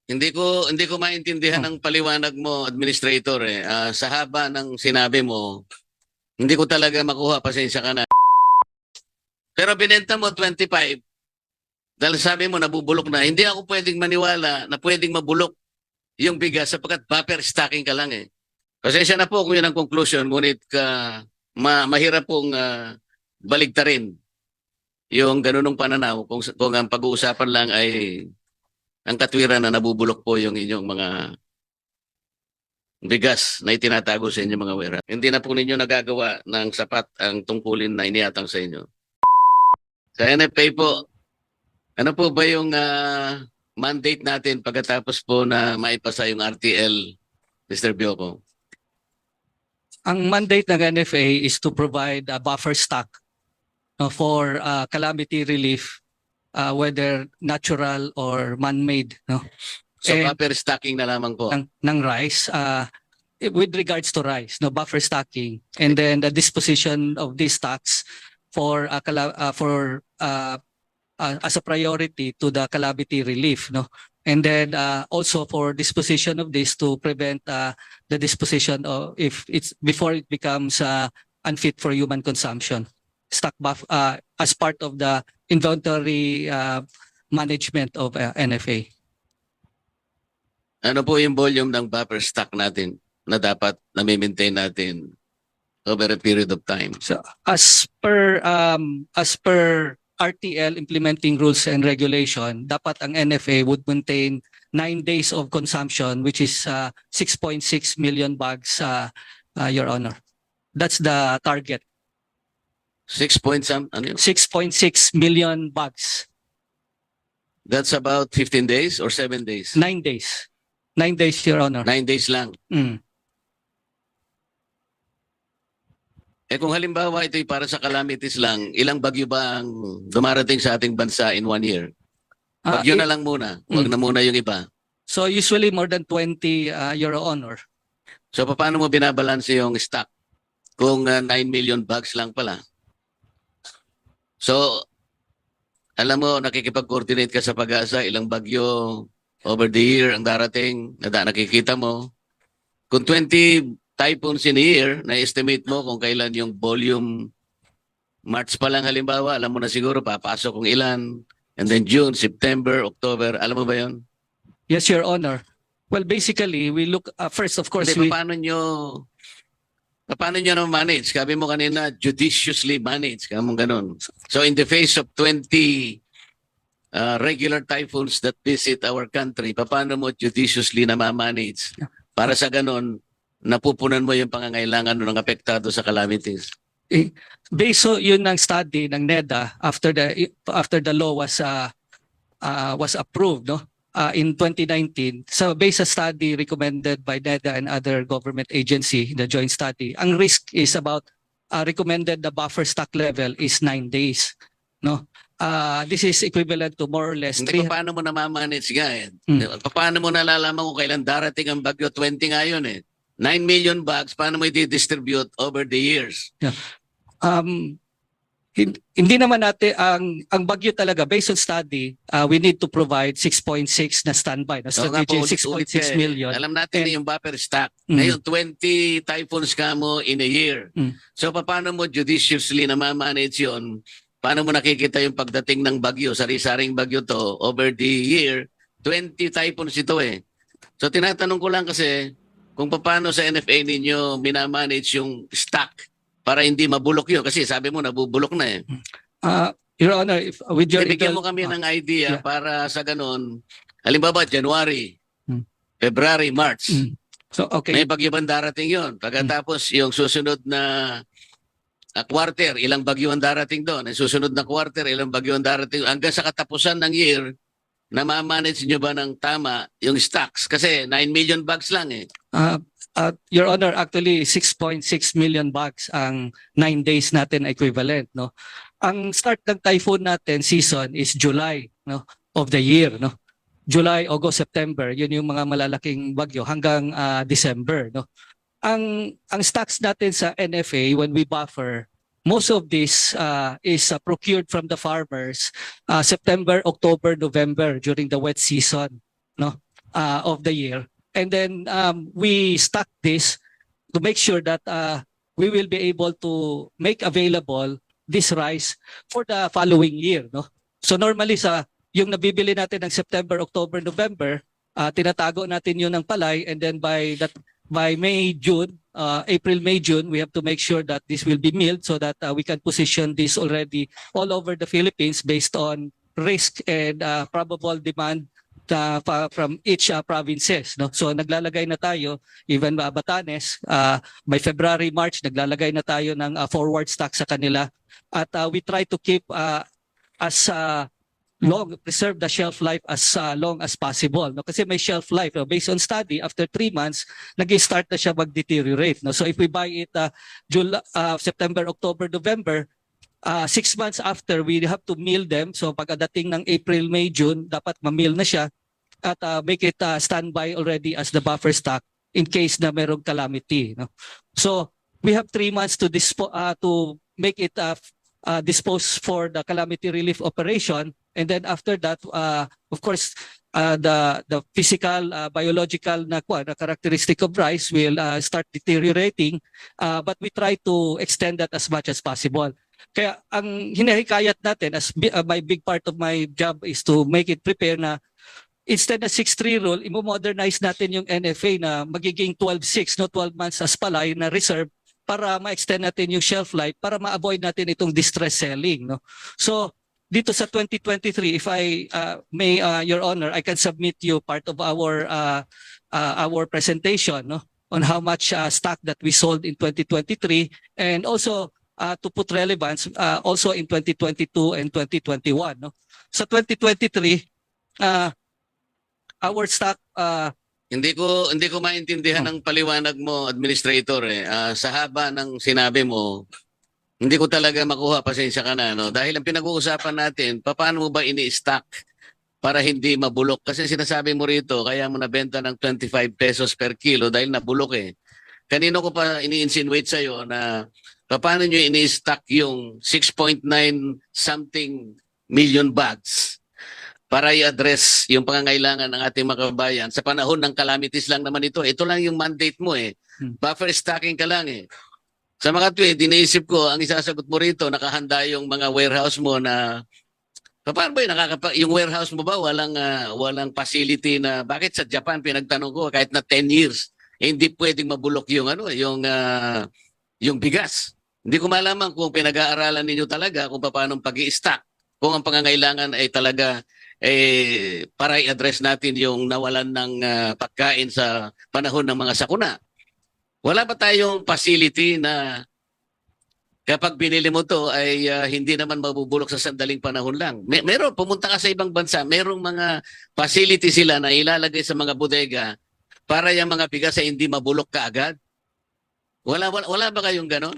Hindi ko maintindihan Oh. ang paliwanag mo, administrator eh. Sa haba ng sinabi mo, hindi ko talaga makuha, pasensya ka na. Pero binenta mo 25 dahil sabi mo nabubulok na. Hindi ako pwedeng maniwala na pwedeng mabulok yung bigas sapagkat buffer stocking ka lang eh. Pasensya na po kung yun ang conclusion, ngunit mahirap pong baligtarin yung ganunong pananaw kung ang pag-uusapan lang ay ang katwiran na nabubulok po yung inyong mga bigas na itinatago sa inyong mga wera. Hindi na po ninyo nagagawa ng sapat ang tungkulin na iniatang sa inyo. Sa NFA po, ano po ba yung mandate natin pagkatapos po na maipasa yung RTL, Mr. Bioco? Ang mandate ng NFA is to provide a buffer stock for calamity relief, whether natural or man-made, no? So And buffer stocking na lamang po. ng rice, with regards to rice, no, buffer stocking, and then the disposition of these stocks for as a priority to the calamity relief, no, and then also for disposition of this to prevent the disposition of if it's before it becomes unfit for human consumption, stock as part of the inventory management of NFA. Ano po yung volume ng buffer stock natin na dapat na-maintain natin over a period of time? So as per RTL implementing rules and regulation, dapat ang NFA would maintain 9 days of consumption, which is 6.6 million bags, Your Honor. That's the target. 6 point some, ano yun? 6.6 million bags. That's about 15 days or 7 days? 9 days. 9 days, Your Honor. 9 days lang. Mm. Eh kung halimbawa ito'y para sa calamities lang, ilang bagyo ba ang dumarating sa ating bansa in 1 year? Bagyo na lang muna. Huwag na muna yung iba. So usually more than 20, Your Honor. So paano mo binabalanse yung stock kung 9 million bags lang pala? So, alam mo, nakikipag-coordinate ka sa pag-asa, ilang bagyo over the year ang darating, nakikita mo. Kung 20 typhoons in a year, na-estimate mo kung kailan yung volume. March pa lang halimbawa, alam mo na siguro papasok kung ilan. And then June, September, October, alam mo ba yun? Yes, Your Honor. Well, basically, we look first, of course, Hindi, paano nyo na manage? Sabi mo kanina, judiciously manage. Kamong ganun. So in the face of 20 regular typhoons that visit our country, paano mo judiciously na ma-manage? Para sa ganun, napupunan mo yung pangangailangan ng apektado sa calamities. Based so yun ang study ng NEDA after the law was approved, no, in 2019. So based sa study recommended by NEDA and other government agency, the joint study, ang risk is about recommended the buffer stock level is 9 days, no. This is equivalent to more or less Hindi, paano mo na ma-manage nga eh? Paano mo nalalaman kung kailan darating ang bagyo? 20 nga yun eh. 9 million bags, paano mo i-distribute over the years? Yeah. Hindi naman natin ang bagyo talaga based on study, we need to provide 6.6 na standby, na strategy 6.6 million. Alam natin na yung buffer stock. Ngayon 20 typhoons ka mo in a year. So paano mo judiciously na ma-manage yun? Paano mo nakikita yung pagdating ng bagyo, sari-saring bagyo to over the year? 20 typhoons ito eh. So tinatanong ko lang kasi kung paano sa NFA ninyo minamanage yung stock para hindi mabulok yun. Kasi sabi mo nabubulok na eh. Your Honor, with your Bigyan mo kami ng idea para sa ganun. Halimbawa, January, February, March. So, okay. May bagyo bang darating yun? Pagkatapos yung susunod na quarter, ilang bagyo ang darating doon? Yung susunod na quarter, ilang bagyo ang darating? Hanggang sa katapusan ng year, na-manage nyo ba ng tama yung stocks? Kasi 9 million bags lang eh. Your Honor, actually 6.6 million bags ang 9 days natin equivalent, no. Ang start ng typhoon natin season is July, no, of the year, no. July, August, September, yun yung mga malalaking bagyo hanggang December, no. Ang stocks natin sa NFA when we buffer, most of this is procured from the farmers September, October, November during the wet season, no. of the year. And then we stock this to make sure that we will be able to make available this rice for the following year, no? So normally sa yung nabibili natin ng September, October, November, tinatago natin yun ng palay, and then by May, June, April, May, June, we have to make sure that this will be milled so that we can position this already all over the Philippines based on risk and probable demand from each provinces, no? So naglalagay na tayo, even Batanes, by February, March, naglalagay na tayo ng forward stock sa kanila. At we try to keep as preserve the shelf life as long as possible, no? Kasi may shelf life, no? Based on study, after 3 months nag-start na siya mag-deteriorate, no? So if we buy it July, September, October, November, 6 months after, we have to mill them. So pagdating ng April, May, June, dapat ma-mill na siya at make it standby already as the buffer stock in case na merong calamity, no? So we have 3 months to make it dispose for the calamity relief operation. And then after that, of course, the physical, biological na characteristic of rice will start deteriorating, but we try to extend that as much as possible. Kaya ang hinahikayat natin, as my big part of my job is to make it prepare na instead na 6-3 rule, imo-modernize natin yung NFA na magiging 12-6, no, 12 months as palay na reserve para ma-extend natin yung shelf life para ma-avoid natin itong distress selling, no? So dito sa 2023, if I may, Your Honor, I can submit you part of our presentation, no, on how much stock that we sold in 2023, and also to put relevance also in 2022 and 2021, no? Sa 2023, our stock Hindi ko maintindihan ang paliwanag mo, Administrator, eh. Sa haba ng sinabi mo, hindi ko talaga makuha, pasensya ka na, no? Dahil ang pinag-uusapan natin, paano mo ba ini-stock para hindi mabulok? Kasi sinasabi mo rito, kaya mo nabenta ng 25 pesos per kilo dahil nabulok eh. Kanino ko pa ini-insinuate sa'yo na paano nyo ini-stock yung 6.9 something million bags para i-address yung pangangailangan ng ating mga kababayan sa panahon ng calamities lang naman ito. Ito lang yung mandate mo eh. Buffer stocking ka lang eh. Sa mga tweet, iniisip ko, ang isasagot mo rito, nakahanda yung mga warehouse mo na, paano ba yun, yung warehouse mo ba, walang facility na, bakit sa Japan, pinagtanong ko, kahit na 10 years, hindi pwedeng mabulok yung, yung bigas. Hindi ko malaman kung pinag-aaralan ninyo talaga kung paano pag-i-stock, kung ang pangangailangan ay talaga, para i-address natin yung nawalan ng pagkain sa panahon ng mga sakuna. Wala ba tayong facility na kapag binili mo to ay hindi naman mabubulok sa sandaling panahon lang? Meron, pumunta ka sa ibang bansa, merong mga facility sila na ilalagay sa mga bodega para yung mga bigas ay hindi mabulok kaagad? Wala ba kayong ganon?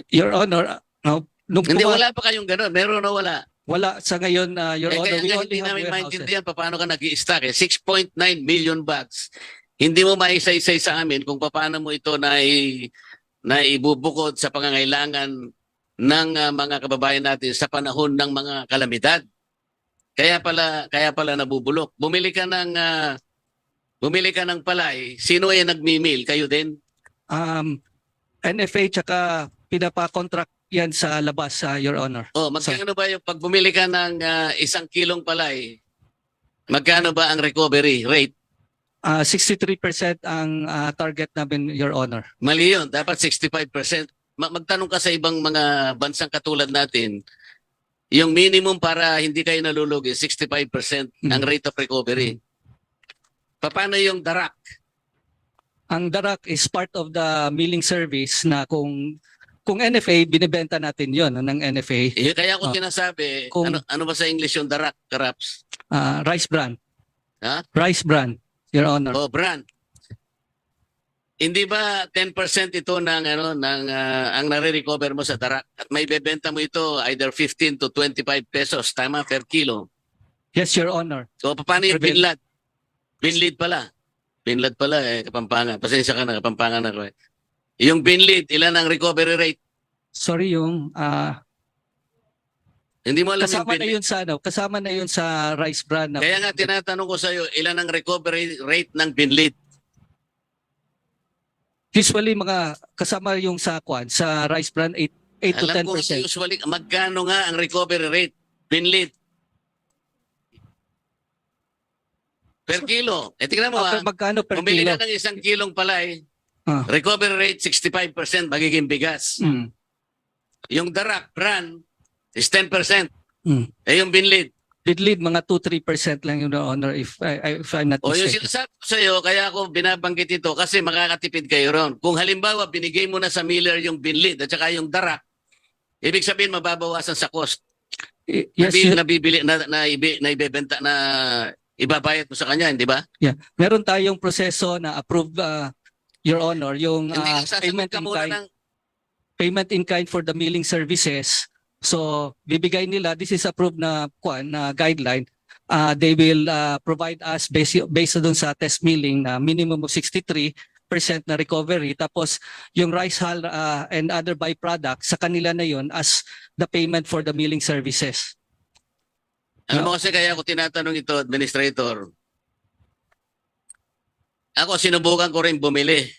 Your Honor, no, Hindi, wala pa kayong ganon. Meron o wala? Wala sa ngayon, Your Honor. We only Hindi have namin warehouses. maintindihan paano ka nag-i-stock eh. 6.9 million bags. Hindi mo maisa-isay sa amin kung paano mo ito na ibubukod sa pangangailangan ng mga kababayan natin sa panahon ng mga kalamidad. Kaya pala nabubulok. Bumili ka ng palay, sino ay nagmi-mill? Kayo din? NFA tsaka pinapa-contract yan sa labas, Your Honor. Oh, magkano ba yung pag bumili ka ng 1 kilong palay? Magkano ba ang recovery rate? 63% ang target namin, Your Honor. Mali yun. Dapat 65%. Magtanong ka sa ibang mga bansang katulad natin, yung minimum para hindi kayo nalulugi, 65% ang rate of recovery. Paano yung darak? Ang darak is part of the milling service na kung NFA, binibenta natin yon ng NFA. Kaya ako sinasabi, ano ba sa English yung darak, Karaps? Rice bran. Ha? Rice bran, Your Honor. O, brand. Hindi ba 10% ito ng ang nare-recover mo sa darak at may bebenta mo ito either 15 to 25 pesos tama per kilo? Yes, Your Honor. So paano yung binlad? Binlid pala. Binlad pala Kapampangan. Pasensya ka na, Kapampangan ako eh. Yung binlid, ilan ang recovery rate? Sorry, yung Hindi mo alam yung Kasama na binlit. yun sa ano, kasama na yun sa rice bran na Kaya nga tinatanong ko sa iyo, ilan ang recovery rate ng binlit? usually mga kasama yung sa kwan, sa rice bran 8 to Alam ko nga 10%. usually, magkano nga ang recovery rate? Binlit. Per kilo. Tingnan mo Magkano per bumili kilo? ka ng 1 kilong palay, Ah, recovery rate 65% magiging bigas. mm, Yung darak, bran, is 10%. mm. Yung binlit. Lead mga 2-3% lang yun, Your Honor, if I'm not O yung mistaken. sinasabi ko sa iyo, kaya ako binabanggit ito kasi makakatipid kayo ron. Kung halimbawa binigay mo na sa miller yung binlit at saka yung darak, ibig sabihin mababawasan sa cost. Yes, Nabibili na ibebenta na ibabayad mo sa kanya, hindi ba? yeah. Meron tayong proseso na approved, Your Honor, yung Hindi sasagot payment ka in muna kind. ng Payment in kind for the milling services. So bibigay nila, this is approved na kwan na guideline. They will provide us based doon sa test milling na minimum of 63% na recovery. Tapos yung rice hull and other byproducts sa kanila na yon as the payment for the milling services. Alam mo kasi kaya ako tinatanong ito, Administrator. Ako sinubukan ko rin bumili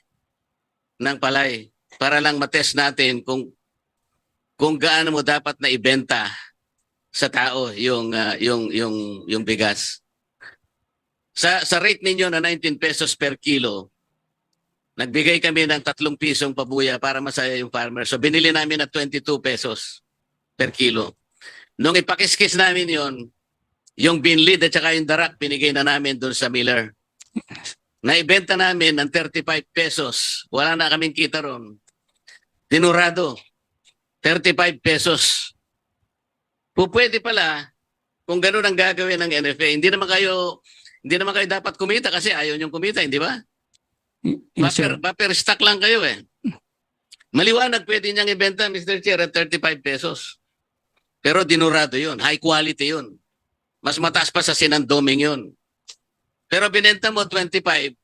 ng palay para lang matest natin kung gaano mo dapat na ibenta sa tao yung bigas. Sa rate ninyo na 19 pesos per kilo, nagbigay kami ng 3 pisong pabuya para masaya yung farmer. So binili namin na 22 pesos per kilo. Nung ipakiskis namin yung binlid at saka yung darak, binigay na namin doon sa miller. Naibenta namin ng 35 pesos. Wala na kaming kita ron. Dinurado. 35 pesos. Pwede pala kung gano'n ang gagawin ng NFA. Hindi naman kayo dapat kumita kasi ayaw niyong kumita, hindi ba? Yes, sir. Buffer stock lang kayo eh. Maliwanag pwede niyang ibenta, Mr. Chair, at 35 pesos. Pero dinurado yun. High quality yun. Mas mataas pa sa sinandoming yun. Pero binenta mo 25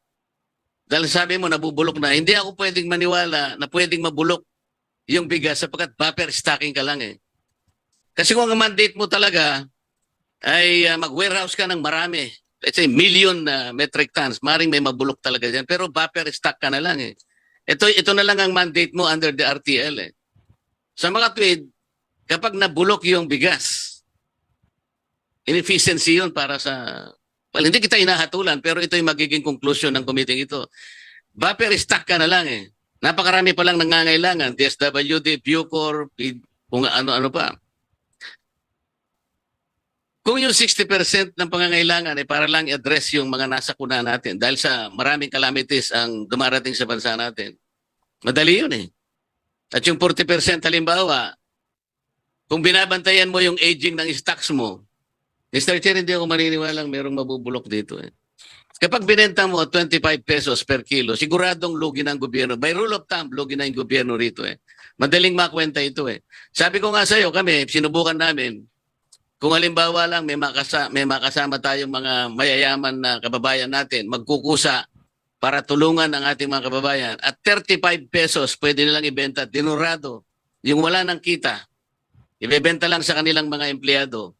dahil sabi mo nabubulok na. Hindi ako pwedeng maniwala na pwedeng mabulok yung bigas sapagkat buffer stocking ka lang eh. Kasi kung ang mandate mo talaga ay mag-warehouse ka ng marami, let's say million metric tons, maring may mabulok talaga dyan. Pero buffer stock ka na lang eh. Ito na lang ang mandate mo under the RTL eh. Sa mga tweed, kapag nabulok yung bigas, inefficiency yun para sa... Well, hindi kita hinahatulan, pero ito yung magiging conclusion ng committee ito. Buffer stock ka na lang eh. Napakarami pa lang nangangailangan. DSWD, Bucor, kung ano-ano pa. Kung yung 60% ng pangangailangan ay para lang i-address yung mga nasa kuna natin dahil sa maraming calamities ang dumarating sa bansa natin, madali yun eh. At yung 40% halimbawa, kung binabantayan mo yung aging ng stocks mo, Mr. Chair, hindi ako maniniwalang merong mabubulok dito eh. Kapag binenta mo 25 pesos per kilo, siguradong lugi ng gobyerno. By rule of thumb, lugi na yung gobyerno rito eh. Madaling makwenta ito eh. Sabi ko nga sa'yo, kami, sinubukan namin, kung halimbawa lang may makasama tayong mga mayayaman na kababayan natin, magkukusa para tulungan ang ating mga kababayan, at 35 pesos pwede nilang ibenta, dinurado, yung wala ng kita, ibebenta lang sa kanilang mga empleyado.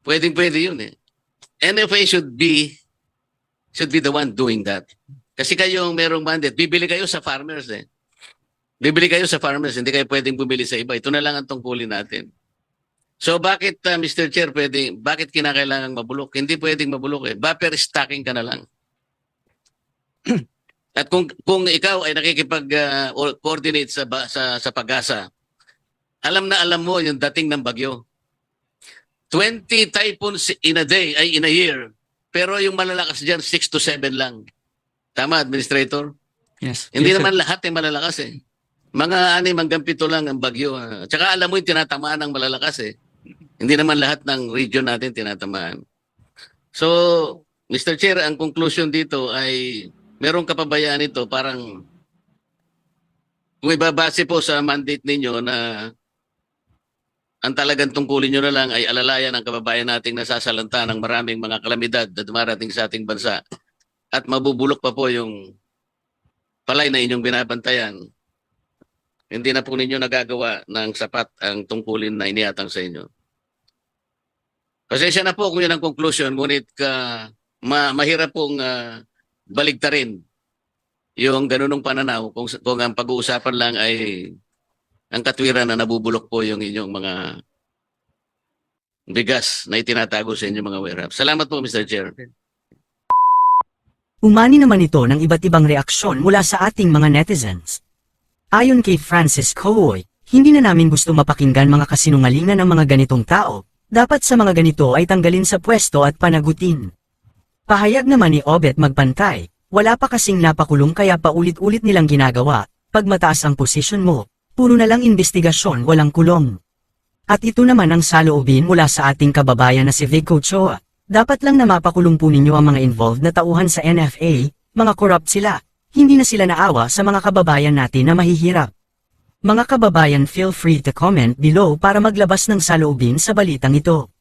Pwede yun eh. NFA should be the one doing that. Kasi kayo merong mandate, bibili kayo sa farmers eh. Bibili kayo sa farmers, hindi kayo pwedeng bumili sa iba. Ito na lang ang tungkulin natin. So bakit Mr. Chair bakit kinakailangan mabulok? Hindi pwedeng mabulok eh. Buffer stocking ka na lang. At kung ikaw ay nakikipag-coordinate sa pag-asa, alam na alam mo yung dating ng bagyo. 20 typhoons in a day, ay in a year. Pero yung malalakas dyan, 6 to 7 lang. Tama, Administrator? Yes. Hindi Yes, sir. naman lahat ay malalakas eh. Mga 6 hanggang 7 lang ang bagyo. Tsaka alam mo yung tinatamaan ng malalakas eh. Hindi naman lahat ng region natin tinatamaan. So, Mr. Chair, ang conclusion dito ay merong kapabayaan ito parang kung ibabase po sa mandate ninyo na ang talagang tungkulin nyo na lang ay alalayan ang kababayan nating nasasalanta ng maraming mga kalamidad na dumarating sa ating bansa at mabubulok pa po yung palay na inyong binabantayan, hindi na po ninyo nagagawa ng sapat ang tungkulin na iniatang sa inyo. Pasensya na po kung yun ang conclusion, ngunit mahirap pong baligtarin yung ganunong pananaw kung ang pag-uusapan lang ay ang katwiran na nabubulok po yung inyong mga bigas na itinatago sa inyong mga warehouse. Salamat po, Mr. Chair. Umani naman ito ng iba't ibang reaksyon mula sa ating mga netizens. Ayon kay Francis Coy, hindi na namin gusto mapakinggan mga kasinungalingan ng mga ganitong tao, dapat sa mga ganito ay tanggalin sa pwesto at panagutin. Pahayag naman ni Obet Magpantay, wala pa kasing napakulong kaya paulit-ulit nilang ginagawa, pag mataas ang posisyon mo, puro na lang investigasyon walang kulong. At ito naman ang saloobin mula sa ating kababayan na si Vico Choa. Dapat lang na mapakulong po ninyo ang mga involved na tauhan sa NFA, mga corrupt sila. Hindi na sila naawa sa mga kababayan natin na mahihirap. Mga kababayan, feel free to comment below para maglabas ng saloobin sa balitang ito.